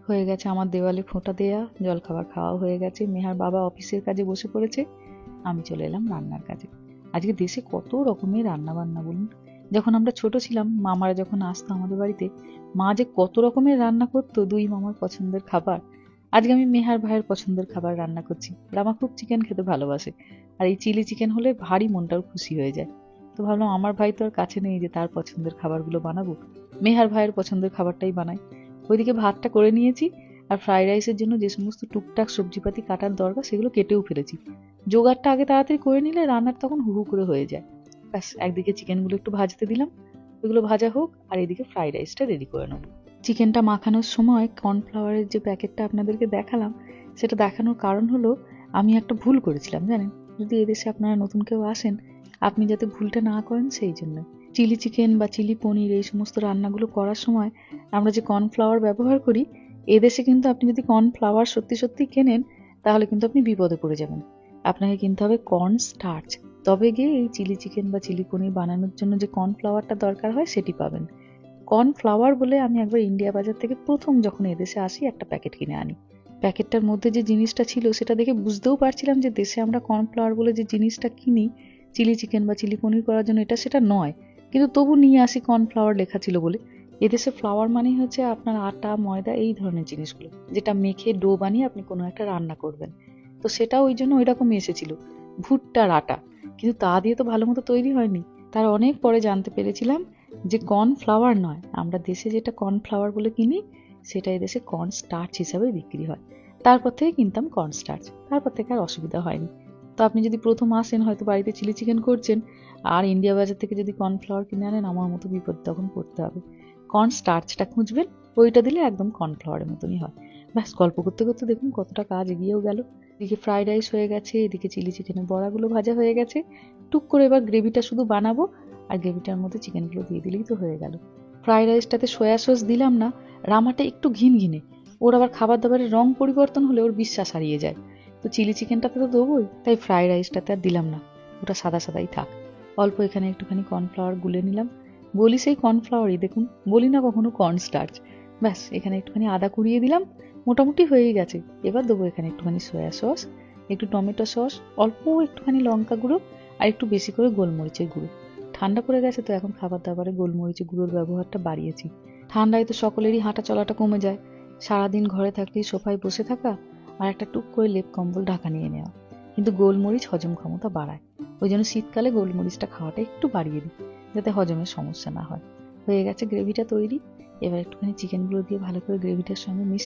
হয়ে গেছে আমার দেওয়ালে ফোঁটা দেয়া, জলখাবার খাওয়াও হয়ে গেছে, মেহার বাবা অফিসের কাজে বসে পড়েছে, আমি চলে এলাম রান্নার কাজে। আজকে দেশে কত রকমের রান্না বান্না বলুন। যখন আমরা ছোট ছিলাম, মামারা যখন আসতো আমাদের বাড়িতে, মা যে কত রকমের রান্না করতো দুই মামার পছন্দের খাবার। আজকে আমি মেহার ভাইয়ের পছন্দের খাবার রান্না করছি। রামা খুব চিকেন খেতে ভালোবাসে, আর এই চিলি চিকেন হলে ভারী মনটাও খুশি হয়ে যায়। তো ভাবলাম আমার ভাই তো আর কাছে নেই যে তার পছন্দের খাবারগুলো বানাবো, মেহার ভাইয়ের পছন্দের খাবারটাই বানাই। ওইদিকে ভাতটা করে নিয়েছি, আর ফ্রাইড রাইসের জন্য যে সমস্ত টুকটাক সবজিপাতি কাটার দরকার সেগুলো কেটেও ফেলেছি। জোগাড়টা আগে তাড়াতাড়ি করে নিলে রান্নার তখন হু হু করে হয়ে যায়। ব্যাস, একদিকে চিকেনগুলো একটু ভাজতে দিলাম, ওইগুলো ভাজা হোক, আর এদিকে ফ্রাইড রাইসটা রেডি করে নেবো। চিকেনটা মাখানোর সময় কর্নফ্লাওয়ারের যে প্যাকেটটা আপনাদেরকে দেখালাম, সেটা দেখানোর কারণ হলো আমি একটা ভুল করেছিলাম জানেন। যদি এদেশে আপনারা নতুন কেউ আসেন, আপনি যাতে ভুলটা না করেন সেই জন্য। চিলি চিকেন বা চিলি পনির এই সমস্ত রান্নাগুলো করার সময় আমরা যে কর্নফ্লাওয়ার ব্যবহার করি, এদেশে কিন্তু আপনি যদি কর্নফ্লাওয়ার সত্যি সত্যি কেনেন, তাহলে কিন্তু আপনি বিপদে পড়ে যাবেন। আপনাকে কিনতে হবে কর্ন স্টার্চ, তবে গিয়ে এই চিলি চিকেন বা চিলি পনির বানানোর জন্য যে কর্নফ্লাওয়ারটা দরকার হয় সেটি পাবেন। কর্নফ্লাওয়ার বলে আমি একবার ইন্ডিয়া বাজার থেকে প্রথম যখন এদেশে আসি একটা প্যাকেট কিনে আনি। প্যাকেটটার মধ্যে যে জিনিসটা ছিল সেটা দেখে বুঝতেও পারছিলাম যে দেশে আমরা কর্নফ্লাওয়ার বলে যে জিনিসটা কিনি চিলি চিকেন বা চিলি পনির করার জন্য, এটা সেটা নয়। কিন্তু তবু নিয়ে আসি কর্নফ্লাওয়ার লেখা ছিল বলে। এদেশে ফ্লাওয়ার মানেই হচ্ছে আপনার আটা ময়দা এই ধরনের জিনিসগুলো, যেটা মেখে ডো বানিয়ে আপনি কোনো একটা রান্না করবেন। তো সেটা ওই জন্য ওই রকমই এসেছিল, ভুট্টার আটা। কিন্তু তা দিয়ে তো ভালো মতো তৈরি হয়নি। তার অনেক পরে জানতে পেরেছিলাম যে কর্নফ্লাওয়ার নয়, আমরা দেশে যেটা কর্নফ্লাওয়ার বলে কিনি সেটা এদেশে কর্ন স্টার্চ হিসাবে বিক্রি হয়। তারপর থেকে কিনতাম কর্ন স্টার্চ, তারপর থেকে আর অসুবিধা হয়নি। তো আপনি যদি প্রথম আসেন, হয়তো বাড়িতে চিলি চিকেন করছেন, আর ইন্ডিয়া বাজার থেকে যদি কর্নফ্লাওয়ার কিনে আনেন, আমার মতো বিপদ তখন পড়তে হবে। কর্ন স্টার্চটা খুঁজবেন, ওইটা দিলে একদম কর্নফ্লাওয়ারের মতনই হয়। ব্যাস, গল্প করতে করতে দেখুন কতটা কাজ এগিয়েও গেল। এদিকে ফ্রাইড রাইস হয়ে গেছে, এদিকে চিলি চিকেনের বড়াগুলো ভাজা হয়ে গেছে। টুক করে এবার গ্রেভিটা শুধু বানাবো, আর গ্রেভিটার মধ্যে চিকেনগুলো দিয়ে দিলেই তো হয়ে গেল। ফ্রাইড রাইসটাতে সয়া সস দিলাম না, রামাটা একটু ঘিন ঘিনে, ওর আবার খাবার দাবারের রং পরিবর্তন হলে ওর বিশ্বাস হারিয়ে যায়। তো চিলি চিকেনটাতে তো দেবোই, তাই ফ্রাইড রাইসটাতে আর দিলাম না, ওটা সাদা সাদাই থাক। অল্প এখানে একটুখানি কর্নফ্লাওয়ার গুলে নিলাম, বলি সেই কর্নফ্লাওয়ারই দেখুন, বলি না কখনো কর্ন স্টার্চ। ব্যাস, এখানে একটুখানি আদা কুড়িয়ে দিলাম, মোটামুটি হয়েই গেছে। এবার দেবো এখানে একটুখানি সয়া সস, একটু টমেটো সস, অল্প একটুখানি লঙ্কা গুঁড়ো, আর একটু বেশি করে গোলমরিচের গুঁড়ো। ঠান্ডা পড়ে গেছে তো এখন খাবার দাবারে গোলমরিচের গুঁড়োর ব্যবহারটা বাড়িয়েছি। ঠান্ডায় তো সকলেরই হাঁটা চলাটা কমে যায়, সারাদিন ঘরে থাকলেই সোফায় বসে থাকা, আর একটা টুক করে লেপ কম্বল ঢাকা নিয়ে নেওয়া। কিন্তু গোলমরিচ হজম ক্ষমতা বাড়ায়, ওই জন্য শীতকালে গোলমরিচটা খাওয়াটা একটু বাড়িয়ে দিই, যাতে হজমের সমস্যা না হয়। হয়ে গেছে গ্রেভিটা তৈরি। এবার একটুখানি চিকেনগুলো দিয়ে ভালো করে গ্রেভিটার সঙ্গে মিশিয়ে